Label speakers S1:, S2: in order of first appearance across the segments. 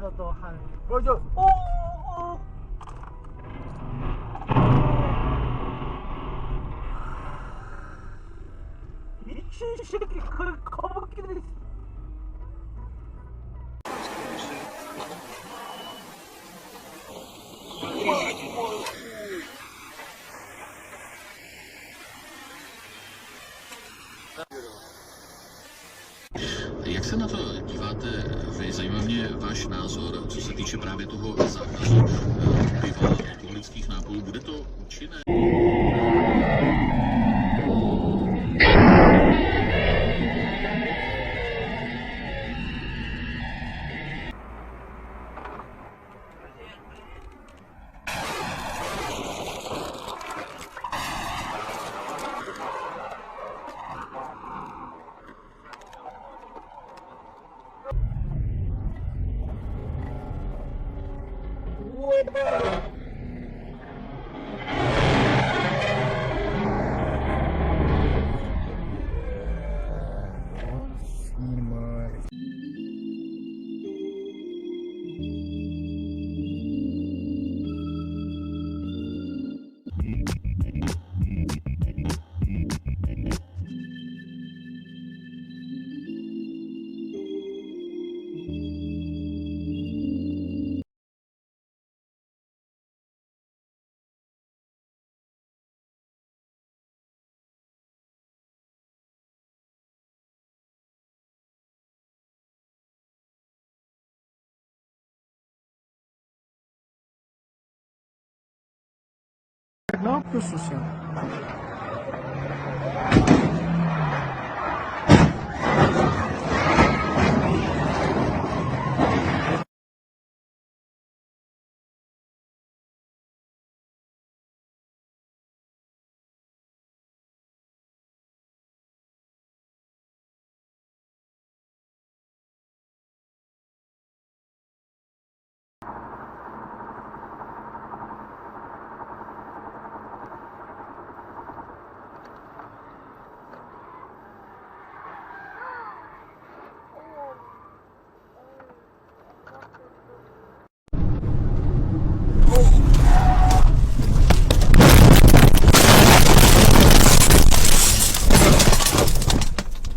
S1: 个都还。미친 새끼 그 거북이들이.
S2: Jak se na to díváte vy? Zajímá mě váš názor, co se týče právě toho zákazu piva a alkoholických nápojů. Bude to účinné?
S1: Ne yapıyorsun sen?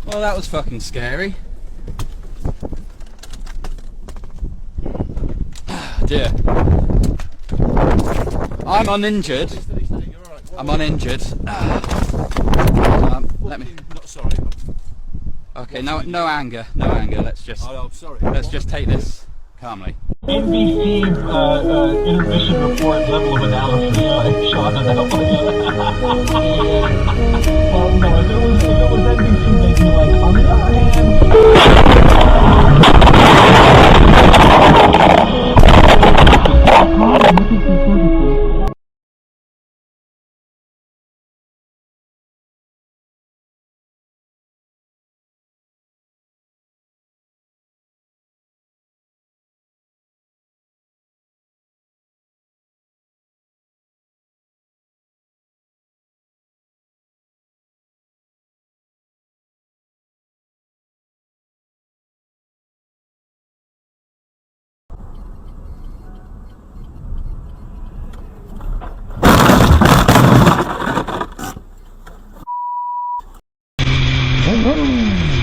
S3: Well, that was fucking scary. Dear. I'm uninjured. I'm uninjured. Let me.
S4: Not sorry.
S3: Okay, no anger. No anger. Let's just.
S4: I'm sorry.
S3: Let's just take this calmly.
S5: NBC intermission report level of analysis. Like Sean on that one. Well, no, if it was NBC, they'd be like, on the other hand.
S1: Woo!